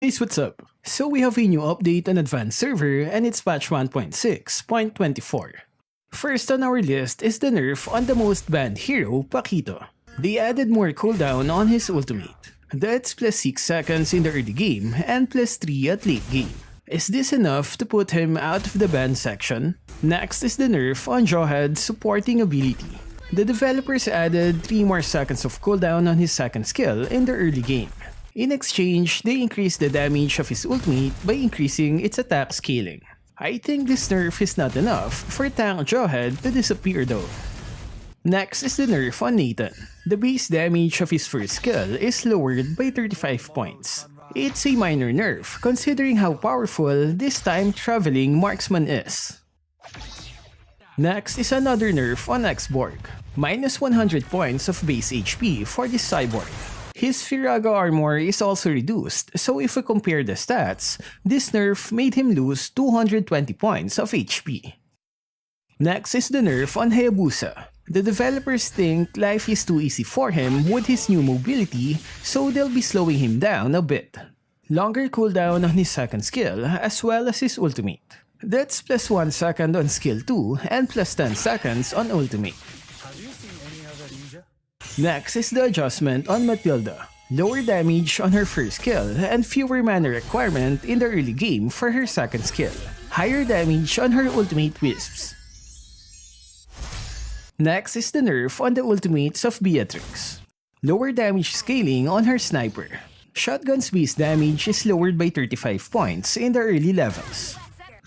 Hey, what's up? So we have a new update on Advanced Server and it's patch 1.6.24. First on our list is the nerf on the most banned hero, Paquito. They added more cooldown on his ultimate. That's plus 6 seconds in the early game and plus 3 at late game. Is this enough to put him out of the ban section? Next is the nerf on Jawhead's supporting ability. The developers added 3 more seconds of cooldown on his second skill in the early game. In exchange, they increased the damage of his ultimate by increasing its attack scaling. I think this nerf is not enough for tank Jawhead to disappear though. Next is the nerf on Natan. The base damage of his first skill is lowered by 35 points. It's a minor nerf considering how powerful this time-traveling marksman is. Next is another nerf on Xborg. Minus 100 points of base HP for this cyborg. His Firaga armor is also reduced, so if we compare the stats, this nerf made him lose 220 points of HP. Next is the nerf on Hayabusa. The developers think life is too easy for him with his new mobility, so they'll be slowing him down a bit. Longer cooldown on his second skill as well as his ultimate. That's plus 1 second on skill 2 and plus 10 seconds on ultimate. Next is the adjustment on Mathilda. Lower damage on her first skill and fewer mana requirement in the early game for her second skill. Higher damage on her ultimate wisps. Next is the nerf on the ultimates of Beatrix. Lower damage scaling on her sniper. Shotgun's base damage is lowered by 35 points in the early levels.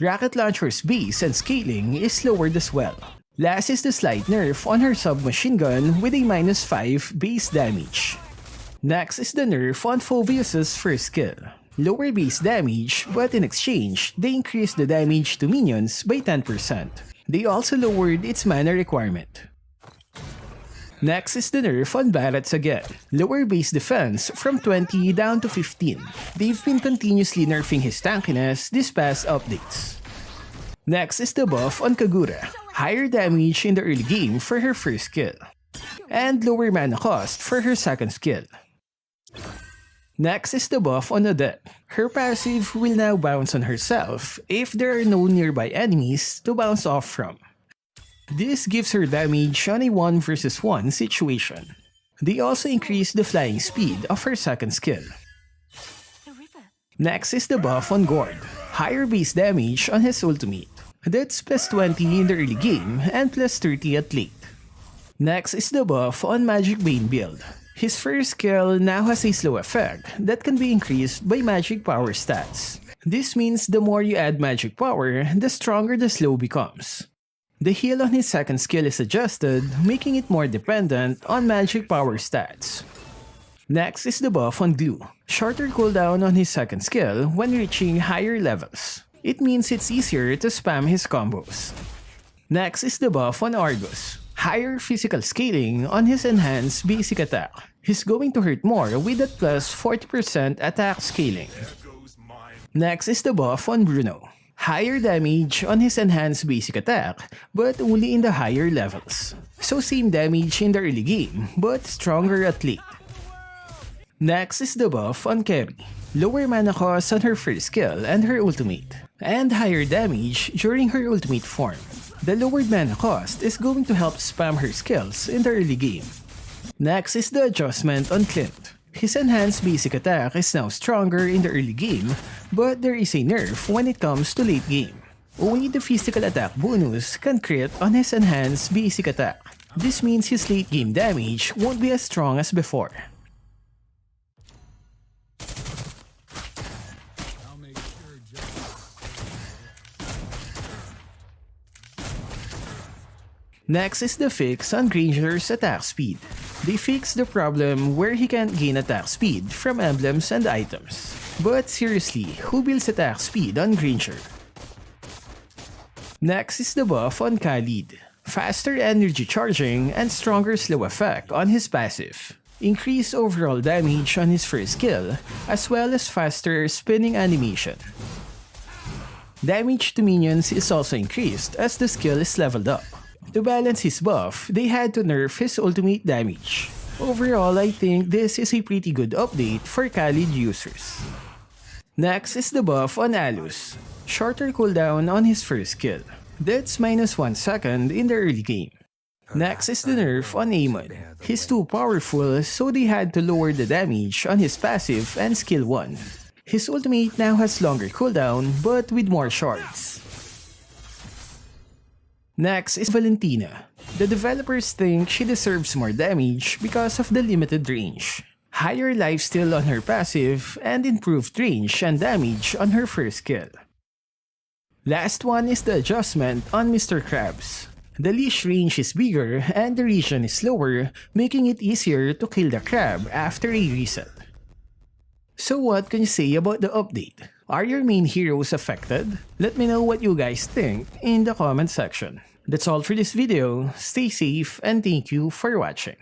Rocket launcher's base and scaling is lowered as well. Last is the slight nerf on her submachine gun with a minus 5 base damage. Next is the nerf on Phoveus' first skill. Lower base damage, but in exchange, they increased the damage to minions by 10%. They also lowered its mana requirement. Next is the nerf on Barats again. Lower base defense from 20 down to 15. They've been continuously nerfing his tankiness these past updates. Next is the buff on Kagura. Higher damage in the early game for her first skill. And lower mana cost for her second skill. Next is the buff on Odette. Her passive will now bounce on herself if there are no nearby enemies to bounce off from. This gives her damage on a 1 versus 1 situation. They also increased the flying speed of her second skill. Next is the buff on Gord. Higher base damage on his ultimate. That's plus 20 in the early game and plus 30 at late. Next is the buff on Magic Bane build. His first skill now has a slow effect that can be increased by magic power stats. This means the more you add magic power, the stronger the slow becomes. The heal on his second skill is adjusted, making it more dependent on magic power stats. Next is the buff on Gloo. Shorter cooldown on his second skill when reaching higher levels. It means it's easier to spam his combos. Next is the buff on Argus. Higher physical scaling on his enhanced basic attack. He's going to hurt more with that plus 40% attack scaling. Next is the buff on Bruno. Higher damage on his enhanced basic attack, but only in the higher levels. So same damage in the early game, but stronger at late. Next is the buff on Karrie. Lower mana cost on her first skill and her ultimate, and higher damage during her ultimate form. The lowered mana cost is going to help spam her skills in the early game. Next is the adjustment on Clint. His enhanced basic attack is now stronger in the early game, but there is a nerf when it comes to late game. Only the physical attack bonus can crit on his enhanced basic attack. This means his late game damage won't be as strong as before. Next is the fix on Granger's attack speed. They fixed the problem where he can't gain attack speed from emblems and items. But seriously, who builds attack speed on Granger? Next is the buff on Khaleed. Faster energy charging and stronger slow effect on his passive. Increase overall damage on his first skill, as well as faster spinning animation. Damage to minions is also increased as the skill is leveled up. To balance his buff, they had to nerf his ultimate damage. Overall, I think this is a pretty good update for Khaleed users. Next is the buff on Aulus. Shorter cooldown on his first kill. That's -1 second in the early game. Next is the nerf on Aamon. He's too powerful, so they had to lower the damage on his passive and skill 1. His ultimate now has longer cooldown but with more shards. Next is Valentina. The developers think she deserves more damage because of the limited range. Higher lifesteal on her passive and improved range and damage on her first kill. Last one is the adjustment on Mr.Krabs. The leash range is bigger and the region is slower, making it easier to kill the crab after a reset. So what can you say about the update? Are your main heroes affected? Let me know what you guys think in the comment section. That's all for this video. Stay safe and thank you for watching.